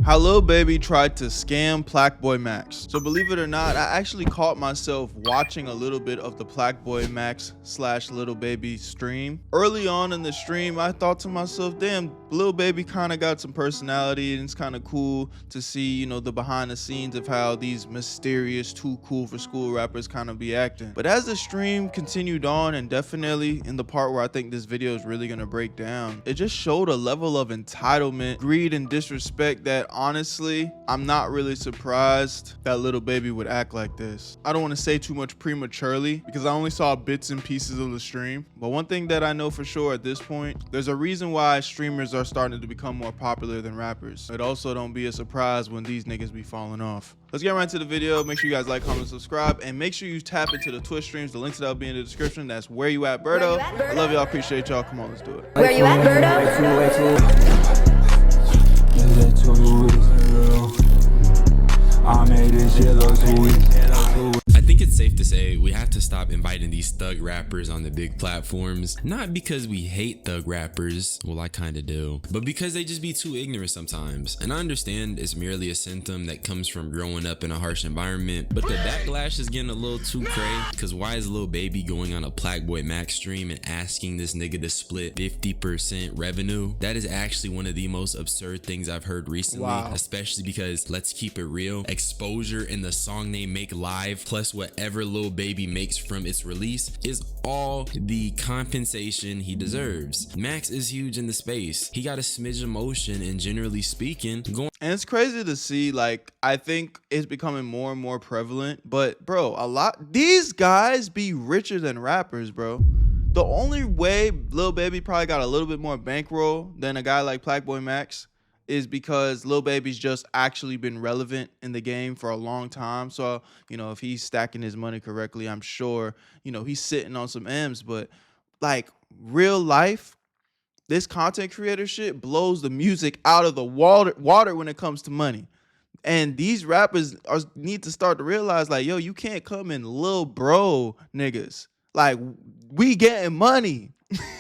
How Lil Baby tried to scam Plaqueboymax. So believe it or not, I actually caught myself watching a little bit of the Plaqueboymax / Lil Baby stream. Early on in the stream, I thought to myself, damn, Lil Baby kind of got some personality, and it's kind of cool to see, you know, the behind the scenes of how these mysterious, too cool for school rappers kind of be acting. But as the stream continued on, and definitely in the part where I think this video is really gonna break down, it just showed a level of entitlement, greed, and disrespect that honestly, I'm not really surprised that Lil Baby would act like this. I don't want to say too much prematurely because I only saw bits and pieces of the stream. But one thing that I know for sure at this point, there's a reason why streamers are starting to become more popular than rappers. It also don't be a surprise when these niggas be falling off. Let's get right into the video. Make sure you guys like, comment, subscribe, and make sure you tap into the Twitch streams. The links that'll be in the description. That's Whereyouatberto. I love y'all. Appreciate y'all. Come on, let's do it. Where you at, Berto? I think it's safe to say we have to stop inviting these thug rappers on the big platforms. Not because we hate thug rappers, well I kinda do, but because they just be too ignorant sometimes. And I understand it's merely a symptom that comes from growing up in a harsh environment, but the backlash is getting a little too cray. Cause why is Lil Baby going on a Plaqueboymax stream and asking this nigga to split 50% revenue? That is actually one of the most absurd things I've heard recently. Wow. Especially because, let's keep it real, exposure in the song they make live plus whatever Lil Baby makes from its release is all the compensation he deserves. Max is huge in the space. He got a smidge of motion, and generally speaking, going. And it's crazy to see, like, I think it's becoming more and more prevalent, but bro, these guys be richer than rappers, bro. The only way Lil Baby probably got a little bit more bankroll than a guy like Plaqueboymax is because Lil Baby's just actually been relevant in the game for a long time. So, you know, if he's stacking his money correctly, I'm sure, you know, he's sitting on some M's. But like real life, this content creator shit blows the music out of the water when it comes to money. And these rappers need to start to realize, like, yo, you can't come in lil bro niggas. Like, we getting money.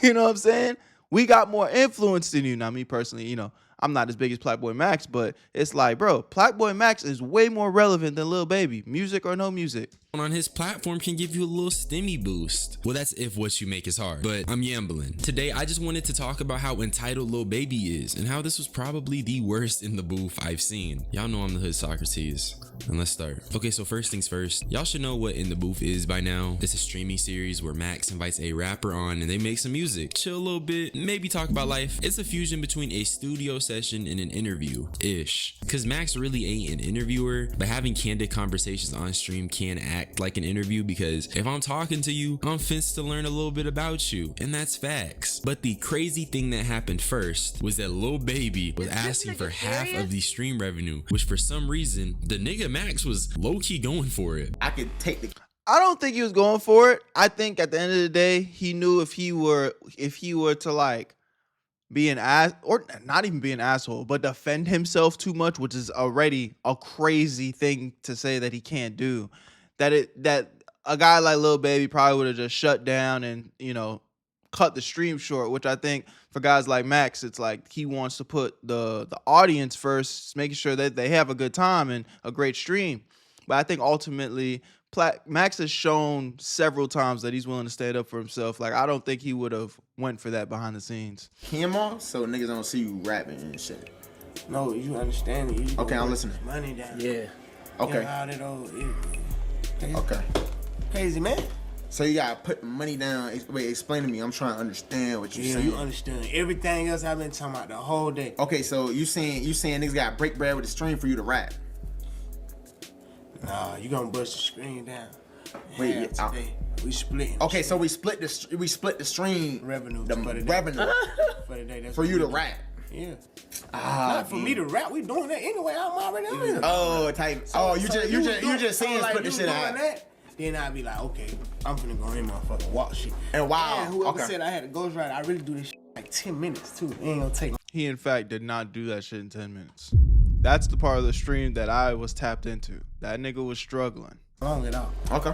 You know what I'm saying? We got more influence than you. Now, me personally, you know, I'm not as big as Plaqueboymax, but it's like, bro, Plaqueboymax is way more relevant than Lil Baby, music or no music. On his platform can give you a little stimmy boost. Well, that's if what you make is hard, but I'm yambling. Today, I just wanted to talk about how entitled Lil Baby is and how this was probably the worst in the booth I've seen. Y'all know I'm the hood Socrates, and let's start. Okay, so first things first, y'all should know what In the Booth is by now. It's a streaming series where Max invites a rapper on and they make some music, chill a little bit, maybe talk about life. It's a fusion between a studio session and an interview-ish. Cause Max really ain't an interviewer, but having candid conversations on stream can act like an interview, because if I'm talking to you, I'm fenced to learn a little bit about you, and that's facts. But the crazy thing that happened first was that Lil Baby was asking for half of the stream revenue, which for some reason the nigga Max was low-key going for it. I don't think he was going for it. I think at the end of the day, he knew if he were to like be an ass, or not even be an asshole, but defend himself too much, which is already a crazy thing to say that he can't do, that a guy like Lil Baby probably would have just shut down and, you know, cut the stream short, which I think for guys like Max, it's like he wants to put the audience first, making sure that they have a good time and a great stream. But I think ultimately Max has shown several times that he's willing to stand up for himself. Like, I don't think he would have went for that behind the scenes. Him on so niggas don't see you rapping and shit. No, you understand it. You okay, I'm listening. Money down. Yeah. Okay. Okay. Crazy, man. So you gotta put money down. Wait, explain to me. I'm trying to understand what you're saying. You understand everything else I've been talking about the whole day. Okay, so you saying niggas gotta break bread with the stream for you to rap? Nah, you gonna bust the screen down. Wait, yeah, we splitting. Okay, so we split the stream revenue. The revenue for the day. That's for you to rap. Yeah. Not for me to rap. We doing that anyway. I'm already on here. Oh, type. So, you just saying split the shit out. Then I'd be like, okay, I'm finna go in motherfucking walk shit. And wow, and whoever said I had a ghostwriter, I really do this shit like 10 minutes too. It ain't gonna take. He in fact did not do that shit in 10 minutes. That's the part of the stream that I was tapped into. That nigga was struggling. Long it out. Okay.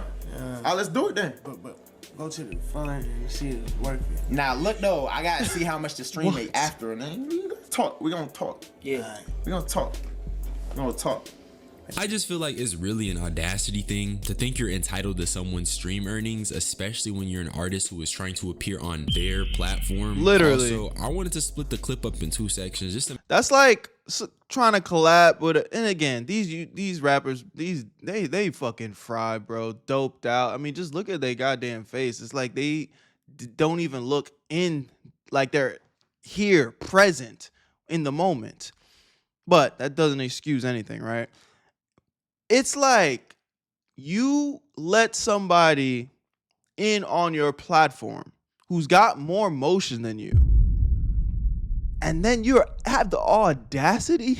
Let's do it then. But go to the fun and see if it's worth it. Now look though, I gotta see how much the stream made after, and then we gonna talk. Yeah. We gonna talk. No talk. I just feel like it's really an audacity thing to think you're entitled to someone's stream earnings, especially when you're an artist who is trying to appear on their platform. Literally. Also, I wanted to split the clip up in 2 sections just to That's like trying to collab with and again, these rappers, they fucking fried, bro. Doped out. I mean, just look at their goddamn face. It's like they don't even look in, like they're here, present in the moment. But that doesn't excuse anything, right? It's like you let somebody in on your platform who's got more motion than you, and then you have the audacity.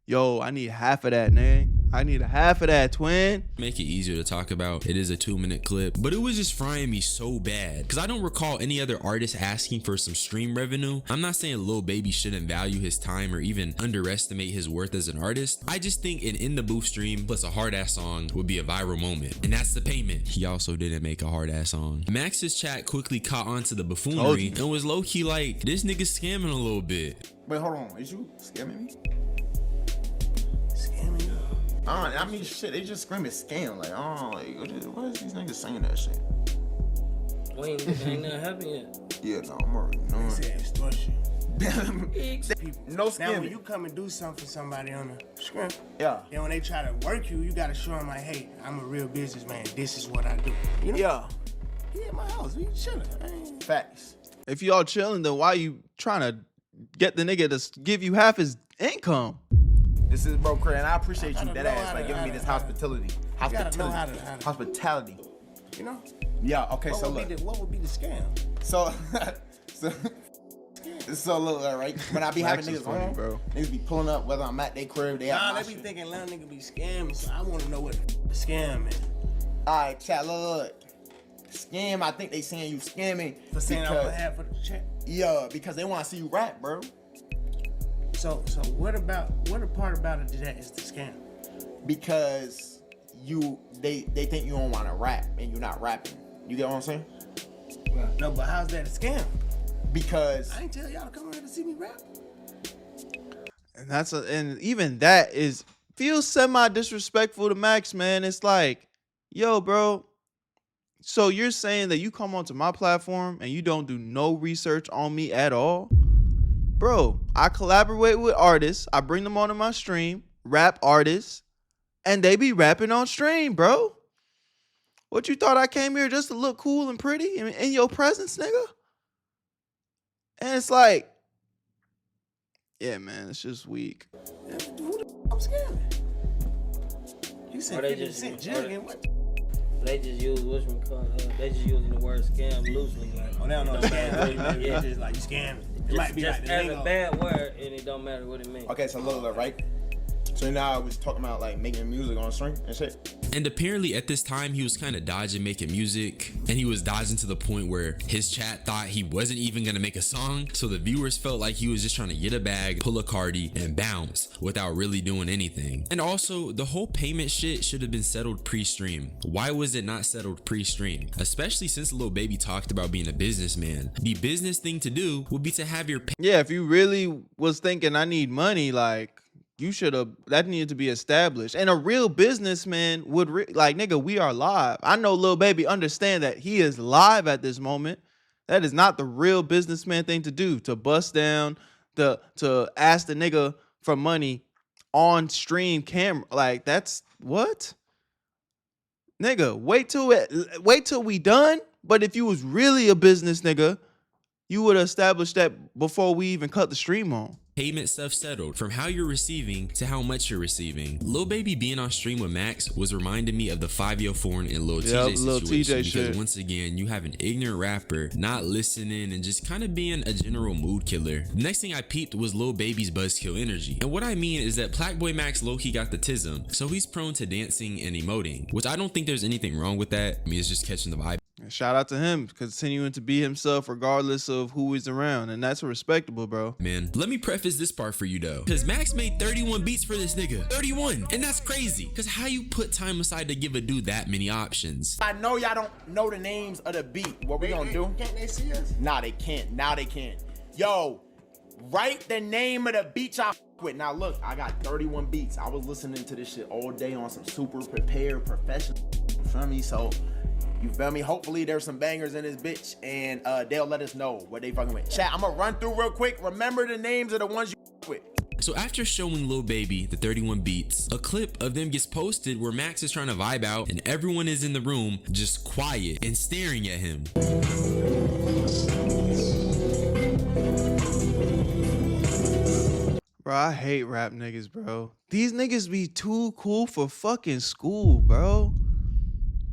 Yo, I need half of that, nigga. I need a half of that, twin. make it easier to talk about. It is a 2-minute clip, but it was just frying me so bad because I don't recall any other artist asking for some stream revenue. I'm not saying Lil Baby shouldn't value his time or even underestimate his worth as an artist. I just think an In the Booth stream plus a hard ass song would be a viral moment, and that's the payment. He also didn't make a hard ass song. Max's chat quickly caught on to the buffoonery and was low key like, this nigga scamming a little bit. Wait, hold on. Is you scamming me? Scamming you? I mean, shit, they just screaming scam. Like, oh, like, what is these niggas saying that shit? Wait, ain't nothing happened yet. Yeah, no, I'm already knowing. They say extortion. People. No Now, scamming. when you come and do something for somebody on the scrim, Yeah. then when they try to work you, you gotta show them like, hey, I'm a real businessman. This is what I do. You know? Yeah. He at my house. We chilling. Facts. If y'all chilling, then why you trying to get the nigga to give you half his income? This is Bro Cray, and I appreciate I you gotta dead know ass how like to- giving me how this to- hospitality. gotta know how to- Hospitality. You know? Yeah. Okay. What So would, look. what would be the scam? So, so look, right? When I be having Max is niggas funny, on, bro. Niggas be pulling up whether I'm at their crib, they at Nah, my they be shit. thinking little nigga be scamming, so I want to know what the scam is. All right, chat. Look. Scam. I think they saying you scamming For saying I'm gonna because have for the check. yeah, because they want to see you rap, bro. So what a part about it that is the scam? Because they think you don't want to rap and you're not rapping. You get what I'm saying? No, but how's that a scam? Because I ain't tell y'all to come here to see me rap. And even that feels semi disrespectful to Max, man. It's like, yo, bro. So you're saying that you come onto my platform and you don't do no research on me at all? Bro, I collaborate with artists. I bring them onto my stream, rap artists, and they be rapping on stream, bro. What you thought I came here just to look cool and pretty in your presence, nigga? And it's like, yeah, man, it's just weak. Who the I'm scamming? You said Or they 50% just- jugging. What? They just use they just using the word scam loosely. Like, Oh, they don't know what scam is. Yeah. Yeah. Just like you scamming. It might be just like the as a lingo. bad word, and it don't matter what it means. okay, so look, right? So now I was talking about like making music on stream and shit. And apparently at this time he was kind of dodging making music, and he was dodging to the point where his chat thought he wasn't even gonna make a song, so the viewers felt like he was just trying to get a bag, pull a Cardi, and bounce without really doing anything. And also, the whole payment shit should have been settled pre-stream. Why was it not settled pre-stream? Especially since Lil Baby talked about being a businessman. The business thing to do would be to have your Yeah, if you really was thinking I need money, like, you should have, that needed to be established. And a real businessman would, like, nigga, we are live. I know Lil Baby understand that he is live at this moment. That is not the real businessman thing to do, to bust down, to ask the nigga for money on stream camera. Like, that's, what? Nigga, wait till we done. But if you was really a business nigga, you would have established that before we even cut the stream on. payment stuff settled, from how you're receiving to how much you're receiving. Lil Baby being on stream with Max was reminding me of the 5Yo Foreign and Lil TJ Lil situation, TJ because shit. once again you have an ignorant rapper not listening and just kind of being a general mood killer. The next thing I peeped was Lil Baby's Buzzkill energy, and what I mean is that Plaqueboymax low-key got the tism, so he's prone to dancing and emoting, which I don't think there's anything wrong with that. I mean, it's just catching the vibe. And shout out to him continuing to be himself regardless of who is around, and that's respectable, bro. Man, let me preface this part for you though, because Max made 31 beats for this nigga. 31, and that's crazy, because how you put time aside to give a dude that many options? I know y'all don't know the names of the beat. What we gonna do? Can't they see us? Nah, they can't. Now they can't. Yo, Write the name of the beach I with. Now look, I got 31 beats. I was listening to this shit all day on some super prepared professional. You feel me? So you feel me? Hopefully there's some bangers in this bitch, and they'll let us know what they fucking with. Chat, I'm gonna run through real quick. Remember the names of the ones you with. So after showing Lil Baby the 31 beats, a clip of them gets posted where Max is trying to vibe out and everyone is in the room just quiet and staring at him. Bro, I hate rap niggas, bro. These niggas be too cool for fucking school, bro.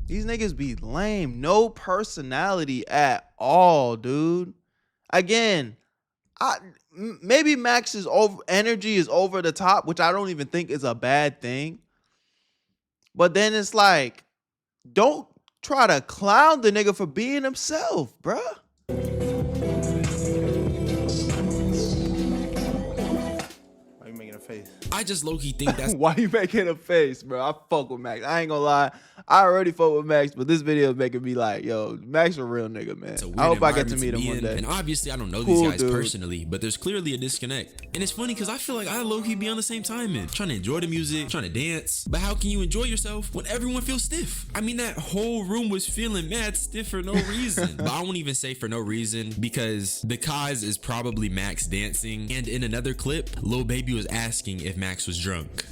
These niggas be lame. No personality at all, dude. Again, maybe Max's energy is over the top, which I don't even think is a bad thing. But then it's like, don't try to clown the nigga for being himself, bruh. Why you making a face? I just low-key think that's Why you making a face, bro? I fuck with Max. I ain't gonna lie. I already fuck with Max, but this video is making me like, yo, Max a real nigga, man. I hope I get to meet him one day. And obviously, I don't know Cool, these guys dude. personally, but there's clearly a disconnect. And it's funny because I feel like I low-key be on the same time, man. Trying to enjoy the music, trying to dance. But how can you enjoy yourself when everyone feels stiff? I mean, that whole room was feeling mad stiff for no reason. But I won't even say for no reason because the cause is probably Max dancing. And in another clip, Lil Baby was asking if Max was drunk.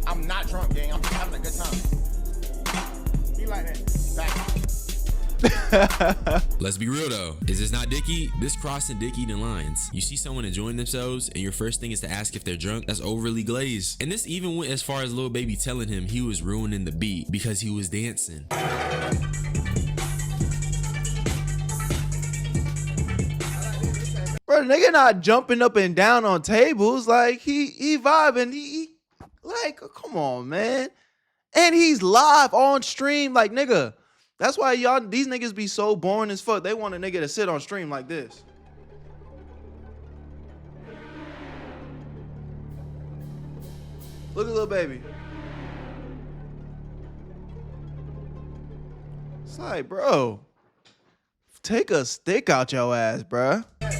I'm not drunk, gang. I'm just having a good time. Be like that. Let's be real though. Is this not Dickie? This crossing Dickie the lines. You see someone enjoying themselves and your first thing is to ask if they're drunk? That's overly glazed. And this even went as far as Lil Baby telling him he was ruining the beat because he was dancing. Bro, nigga not jumping up and down on tables. Like, he vibing. He like, come on, man. And he's live on stream. Like, nigga, that's why these niggas be so boring as fuck. They want a nigga to sit on stream like this. Look at Lil Baby. It's like, bro, take a stick out your ass, bro. Talk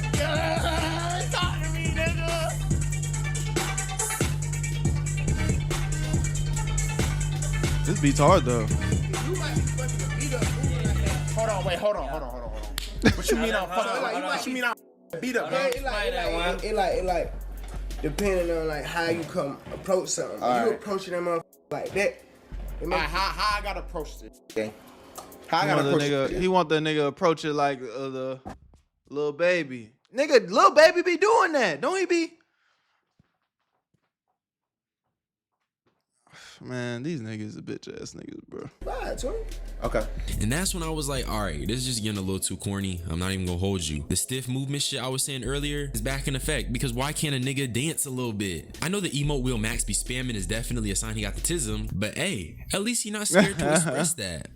to me, nigga. This beat's hard though. Hold on, wait, hold on. What you mean I'm fucking? What you mean I'm beat up, man? It like depending on like how you come approach something. All You right. approaching them up like that. It Alright, makes how I gotta approach this? Okay. How I gotta approach it? He want the nigga approach it like the Lil Baby. Nigga, Lil Baby be doing that. Don't he be? Man, these niggas are bitch ass niggas, bro. bad, Tony. Okay. And that's when I was like, all right, this is just getting a little too corny. I'm not even gonna hold you. The stiff movement shit I was saying earlier is back in effect because why can't a nigga dance a little bit? I know the emote Will Max be spamming is definitely a sign he got the tism, but hey, at least he not scared to express that.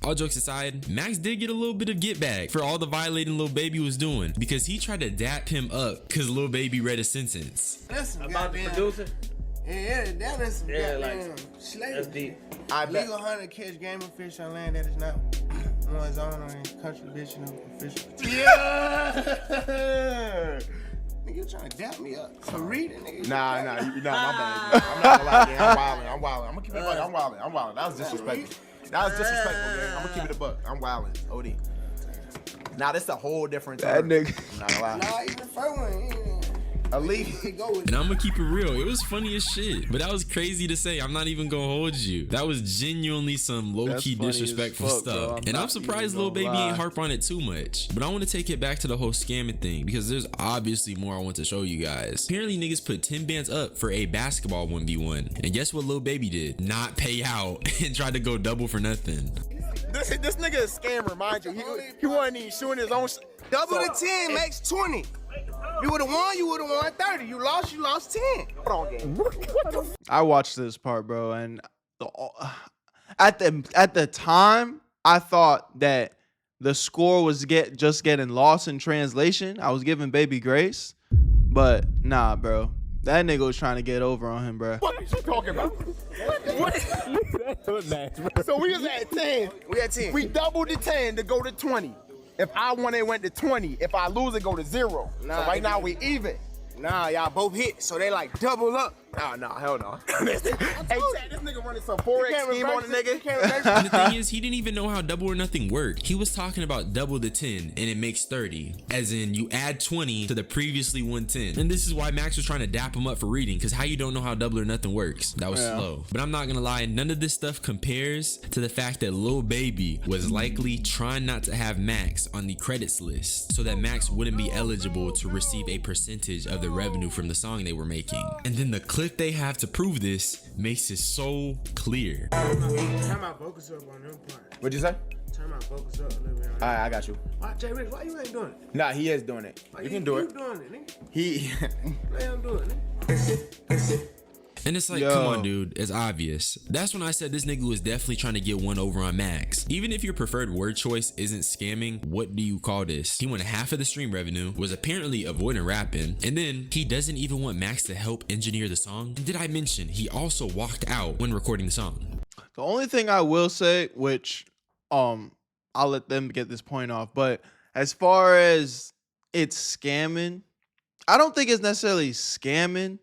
All jokes aside, Max did get a little bit of get back for all the violating Lil Baby was doing because he tried to dap him up because Lil Baby read a sentence. That's some About the goddamn. producer? Yeah, that is some Yeah, goddamn like, slave. that's deep. I bet. Legal hunter catch game of fish on land that is not on his own or in country bitch and official. Yeah. Nigga, you trying to dap me up for reading, nigga? Nah, my bad. I'm not gonna lie, gang. I'm wildin'. I'm gonna keep it a buck. I'm wildin'. That was disrespectful. I'm gonna keep it a buck. I'm wildin'. OD. Nah, this a whole different That term. nigga. I'm not gonna lie. Nah, even the first one, Elite. it go with And I'm gonna keep it real. It was funny as shit, but that was crazy to say. I'm not even gonna hold you. That was genuinely some low-key funny as disrespectful fuck, stuff. bro. And I'm not surprised even Lil gonna Baby ain't lie. harp on it too much. But I want to take it back to the whole scamming thing because there's obviously more I want to show you guys. Apparently niggas put 10 bands up for a basketball 1v1. And guess what Lil Baby did? Not pay out and tried to go double for nothing. This nigga is a scammer, mind you. He wasn't even shooting his own. double the 10 makes 20. You would've won, you would've won 30. You lost 10. Hold on, gang. I watched this part, bro, and at the time, I thought that the score was just getting lost in translation. I was giving Baby grace, but nah, bro. That nigga was trying to get over on him, bro. What are you talking about? So we was at 10. We at 10. We doubled the 10 to go to 20. If I won, it went to 20. If I lose, it go to 0. Nah, so right now we even. Nah, y'all both hit, so they like double up. Nah, hell no. Hey, Chad, this nigga running some 4X scheme on the nigga. And the thing is, he didn't even know how double or nothing worked. He was talking about double the 10 and it makes 30. As in, you add 20 to the previously 110. And this is why Max was trying to dap him up for reading, because how you don't know how double or nothing works. That was slow. But I'm not gonna lie, none of this stuff compares to the fact that Lil Baby was likely trying not to have Max on the credits list so that Max wouldn't be eligible to receive a percentage of the revenue from the song they were making. And then the clip they have to prove this makes it so clear. Turn my focus up on them part. What'd you say? Turn my focus up a little bit. All right, I got you. Why, Jay Rich, why you ain't doing it? Nah, he is doing it. Why You can do it. You doing it, nigga? He. Let him do it, nigga. And it's like, come on, dude, it's obvious. That's when I said this nigga was definitely trying to get one over on Max. Even if your preferred word choice isn't scamming, what do you call this? He wanted half of the stream revenue, was apparently avoiding rapping, and then he doesn't even want Max to help engineer the song. And did I mention he also walked out when recording the song? The only thing I will say, which I'll let them get this point off, but as far as it's scamming, I don't think it's necessarily scamming.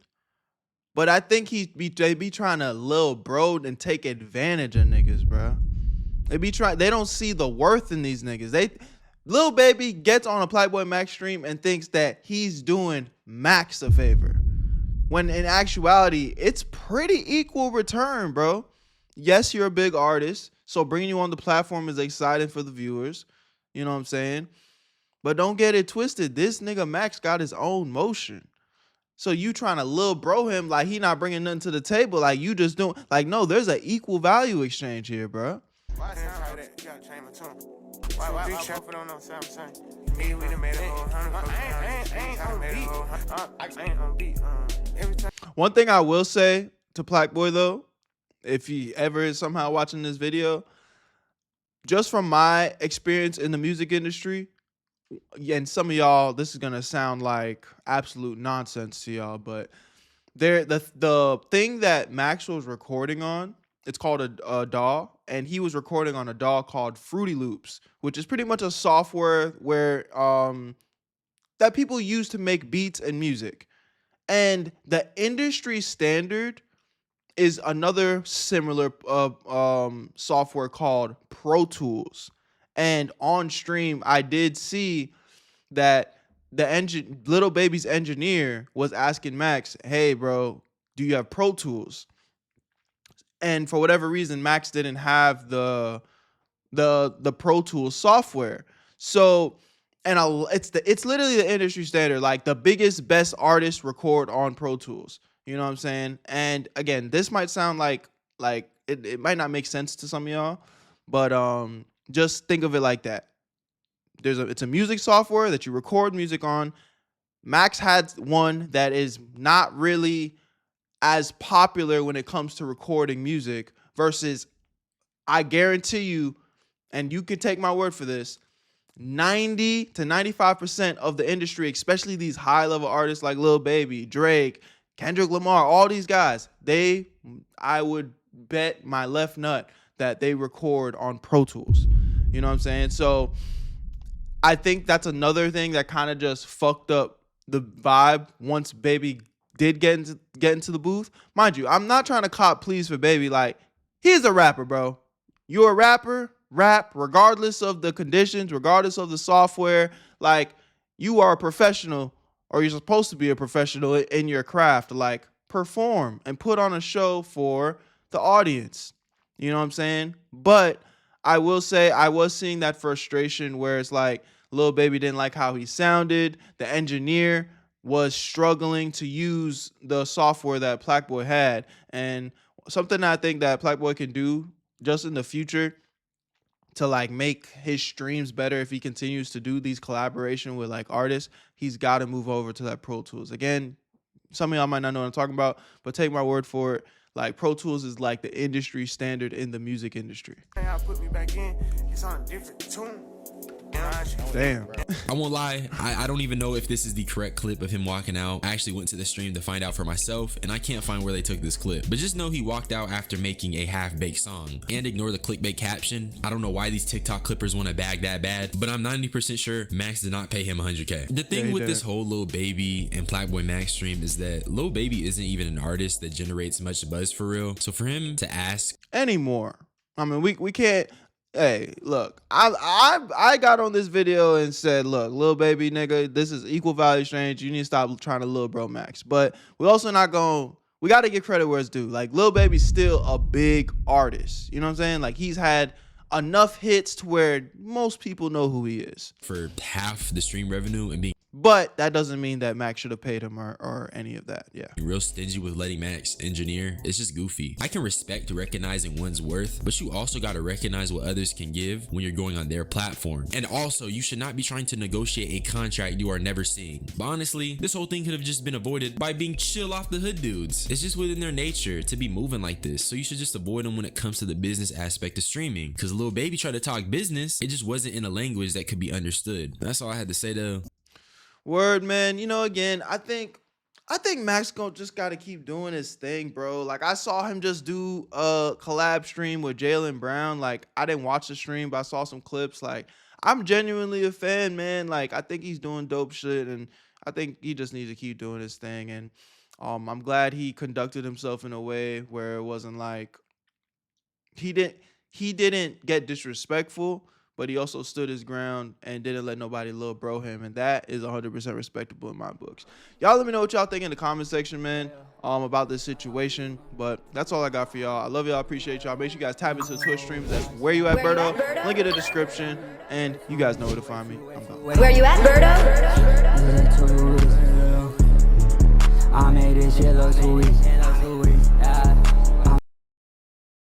But I think they be trying to lil bro and take advantage of niggas, bro. They don't see the worth in these niggas. Lil Baby gets on a Plaqueboymax stream and thinks that he's doing Max a favor. When in actuality, it's pretty equal return, bro. Yes, you're a big artist, so bringing you on the platform is exciting for the viewers. You know what I'm saying? But don't get it twisted. This nigga Max got his own motion. So you trying to lil bro him like he not bringing nothing to the table, like you just doing, like, no, there's an equal value exchange here, bro. Why it sound like that? You gotta change my tone. Why big shot for don't know what I'm saying? Me, we done made a whole hundred. I ain't on beat. Every time. One thing I will say to Plaqueboy though, if he ever is somehow watching this video, just from my experience in the music industry, and some of y'all, this is gonna sound like absolute nonsense to y'all, but the thing that Max was recording on, it's called a DAW, and he was recording on a DAW called Fruity Loops, which is pretty much a software where that people use to make beats and music. And the industry standard is another similar software called Pro Tools. And on stream, I did see that Lil Baby's engineer was asking Max, hey, bro, do you have Pro Tools? And for whatever reason, Max didn't have the Pro Tools software. So, and it's literally the industry standard. Like, the biggest, best artists record on Pro Tools. You know what I'm saying? And again, this might sound like it might not make sense to some of y'all, but just think of it like that. It's a music software that you record music on. Max had one that is not really as popular when it comes to recording music versus, I guarantee you, and you can take my word for this, 90 to 95% of the industry, especially these high-level artists like Lil Baby, Drake, Kendrick Lamar, all these guys, I would bet my left nut that they record on Pro Tools. You know what I'm saying? So I think that's another thing that kind of just fucked up the vibe once Baby did get into the booth. Mind you, I'm not trying to cop pleas for Baby. Like, he's a rapper, bro. You're a rapper, rap, regardless of the conditions, regardless of the software. Like, you are a professional, or you're supposed to be a professional in your craft. Like, perform and put on a show for the audience. You know what I'm saying? But I will say I was seeing that frustration where it's like Lil Baby didn't like how he sounded. The engineer was struggling to use the software that Plaqueboy had. And something I think that Plaqueboy can do just in the future to like make his streams better, if he continues to do these collaboration with like artists, he's got to move over to that Pro Tools. Again, some of y'all might not know what I'm talking about, but take my word for it. Like, Pro Tools is like the industry standard in the music industry. Y'all put me back in, it's on a different tune. And Damn. I won't lie, I don't even know if this is the correct clip of him walking out. I actually went to the stream to find out for myself, and I can't find where they took this clip. But just know he walked out after making a half-baked song. And ignore the clickbait caption. I don't know why these TikTok clippers want to bag that bad, but I'm 90% sure Max did not pay him 100K. The thing with this whole Lil Baby and Plaqueboymax stream is that Lil Baby isn't even an artist that generates much buzz for real. So for him to ask anymore, I mean, we can't. Hey, look, I got on this video and said, look, Lil Baby, nigga, this is equal value exchange. You need to stop trying to Lil Bro Max. But we also not going, we got to give credit where it's due. Like, Lil Baby's still a big artist. You know what I'm saying? Like, he's had enough hits to where most people know who he is. For half the stream revenue and being But that doesn't mean that Max should have paid him or any of that. Yeah. real stingy with letting Max engineer, it's just goofy. I can respect recognizing one's worth, but you also got to recognize what others can give when you're going on their platform. And also, you should not be trying to negotiate a contract you are never seeing. But honestly, this whole thing could have just been avoided by being chill off the hood dudes. It's just within their nature to be moving like this, so you should just avoid them when it comes to the business aspect of streaming. Because Lil Baby tried to talk business, it just wasn't in a language that could be understood. That's all I had to say though. Word, man. You know, again, I think Max just got to keep doing his thing, bro. Like, I saw him just do a collab stream with Jaylen Brown. Like, I didn't watch the stream, but I saw some clips. Like, I'm genuinely a fan, man. Like, I think he's doing dope shit, and I think he just needs to keep doing his thing. And I'm glad he conducted himself in a way where it wasn't like he didn't get disrespectful, but he also stood his ground and didn't let nobody Lil Bro him, and that is 100% respectable in my books. Y'all let me know what y'all think in the comment section, man, about this situation. But that's all I got for y'all. I love y'all. Appreciate y'all. Make sure you guys tap into the Twitch streams. That's Where You At Berto. Link in the description, and you guys know where to find me. I'm done. Where you at, Berto? I made this shit look too easy.